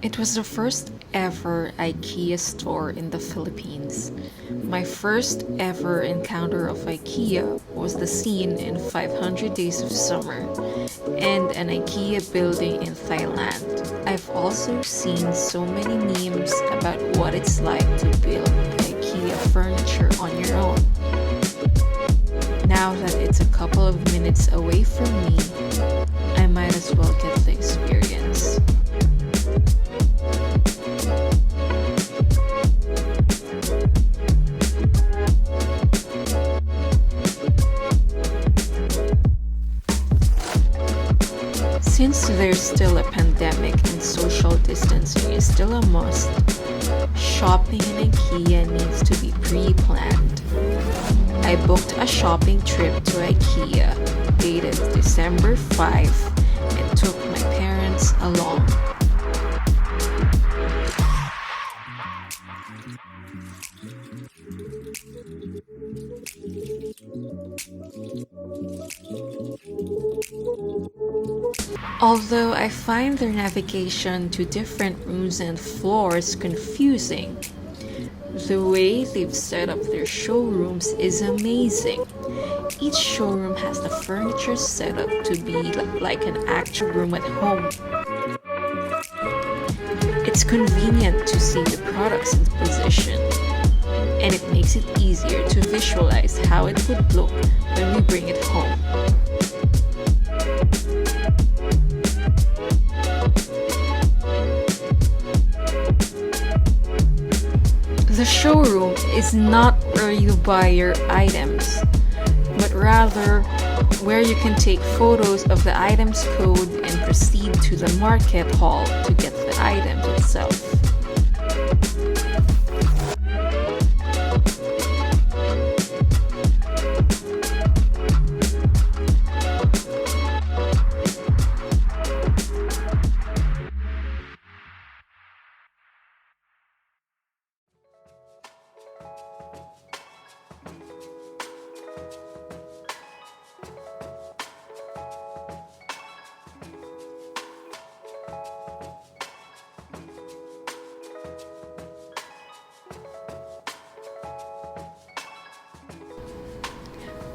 It was the first ever IKEA store in the Philippines. My first ever encounter of IKEA was the scene in 500 Days of Summer and an IKEA building in Thailand. I've also seen so many memes about what it's like to build IKEA furniture on your own. Now that it's a couple of minutes away from me, I might as well get the experience. Since there's still a pandemic and social distancing is still a must, shopping in IKEA needs to be pre-planned. I booked a shopping trip to IKEA dated December 5 and took my parents along. Although I find their navigation to different rooms and floors confusing, the way they've set up their showrooms is amazing. Each showroom has the furniture set up to be like an actual room at home. It's convenient to see the products in position, and it makes it easier to visualize how it would look when we bring it home. The showroom is not where you buy your items, but rather where you can take photos of the items code and proceed to the market hall to get the items itself.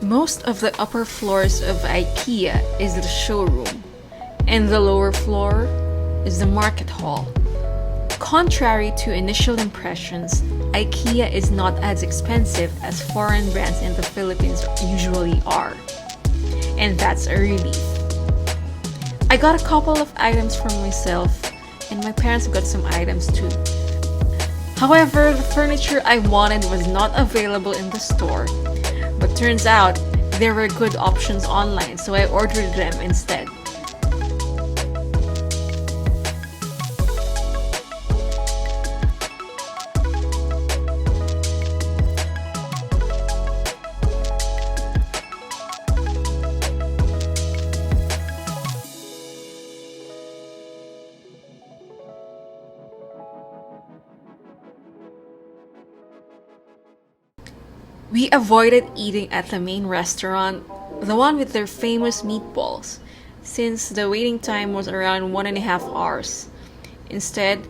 Most of the upper floors of IKEA is the showroom, and the lower floor is the market hall. Contrary to initial impressions, IKEA is not as expensive as foreign brands in the Philippines usually are, and that's a relief. I got a couple of items for myself, and my parents got some items too. However, the furniture I wanted was not available in the store, but turns out there were good options online, so I ordered them instead. We avoided eating at the main restaurant, the one with their famous meatballs, since the waiting time was around 1.5 hours. Instead,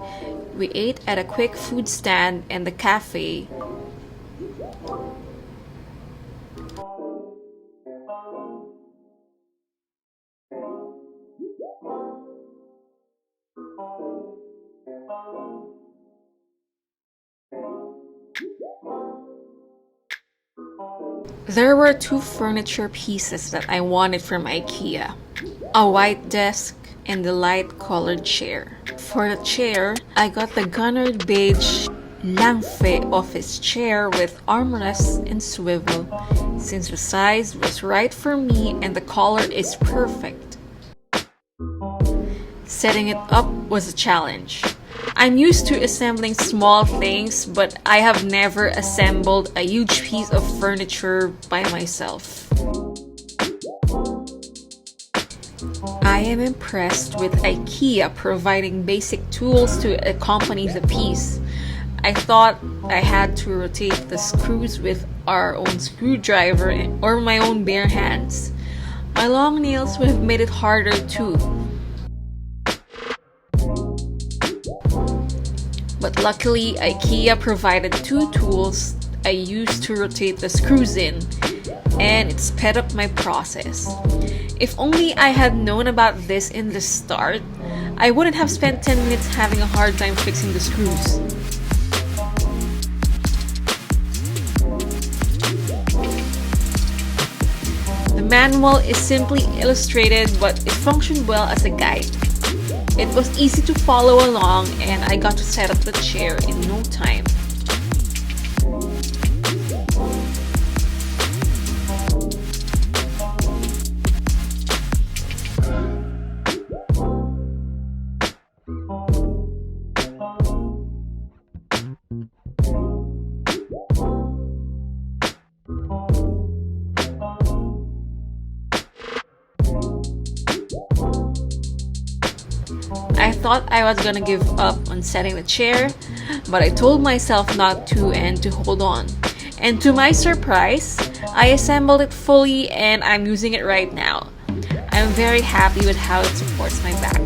we ate at a quick food stand and the cafe. There were two furniture pieces that I wanted from IKEA, a white desk and a light colored chair. For the chair, I got the gunnered beige Långfjäll office chair with armrests and swivel, since the size was right for me and the color is perfect. Setting it up was a challenge. I'm used to assembling small things, but I have never assembled a huge piece of furniture by myself. I am impressed with IKEA providing basic tools to accompany the piece. I thought I had to rotate the screws with our own screwdriver or my own bare hands. My long nails would have made it harder too. But luckily, IKEA provided 2 tools I used to rotate the screws in, and it sped up my process. If only I had known about this in the start, I wouldn't have spent 10 minutes having a hard time fixing the screws. The manual is simply illustrated, but it functioned well as a guide. It was easy to follow along, and I got to set up the chair in no time. I thought I was gonna give up on setting the chair, but I told myself not to and to hold on. And to my surprise, I assembled it fully and I'm using it right now. I'm very happy with how it supports my back.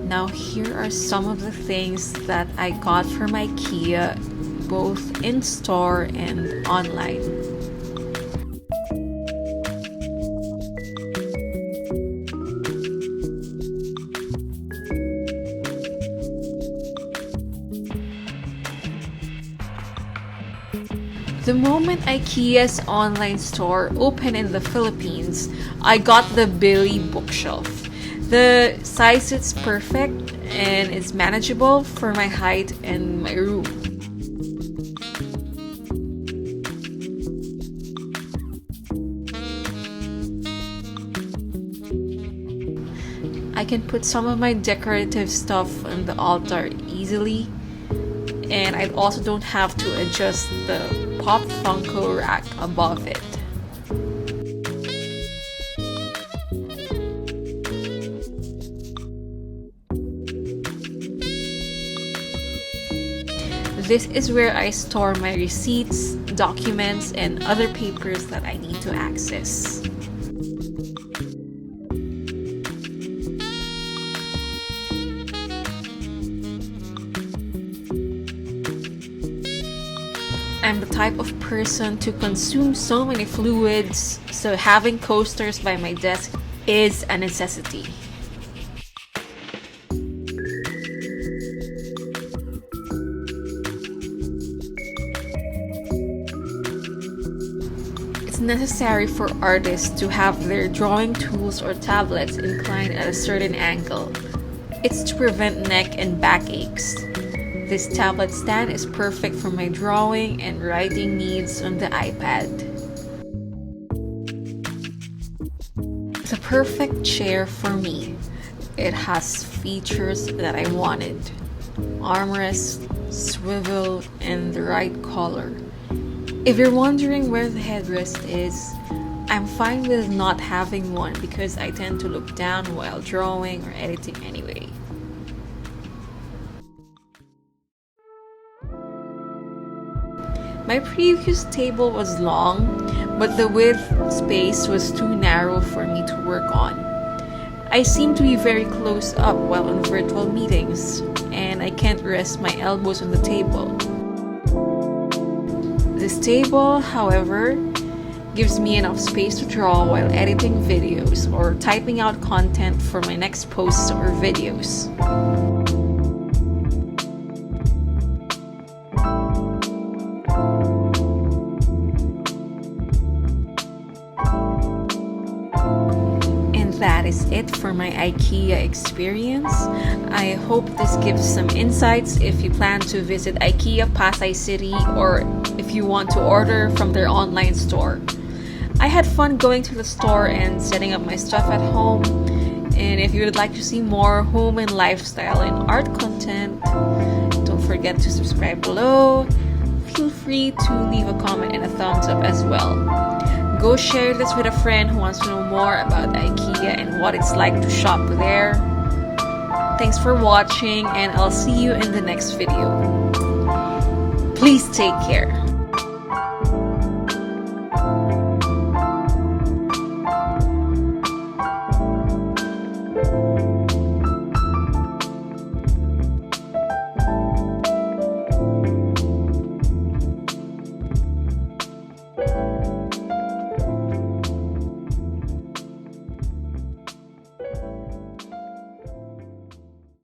Now here are some of the things that I got from IKEA, both in store and online. The moment IKEA's online store opened in the Philippines, I got the Billy bookshelf. The size is perfect and it's manageable for my height and my room. I can put some of my decorative stuff on the altar easily, and I also don't have to adjust the Pop Funko rack above it. This is where I store my receipts, documents, and other papers that I need to access. I'm the type of person to consume so many fluids, so having coasters by my desk is a necessity. It's necessary for artists to have their drawing tools or tablets inclined at a certain angle. It's to prevent neck and back aches. This tablet stand is perfect for my drawing and writing needs on the iPad. It's a perfect chair for me. It has features that I wanted: armrest, swivel, and the right color. If you're wondering where the headrest is, I'm fine with not having one because I tend to look down while drawing or editing anyway. My previous table was long, but the width space was too narrow for me to work on. I seem to be very close up while on virtual meetings, and I can't rest my elbows on the table. This table, however, gives me enough space to draw while editing videos or typing out content for my next posts or videos. That is it for my IKEA experience. I hope this gives some insights if you plan to visit IKEA Pasay City or if you want to order from their online store. I had fun going to the store and setting up my stuff at home. And if you would like to see more home and lifestyle and art content, don't forget to subscribe below. Feel free to leave a comment and a thumbs up as well. Go share this with a friend who wants to know more about IKEA and what it's like to shop there. Thanks for watching, and I'll see you in the next video. Please take care.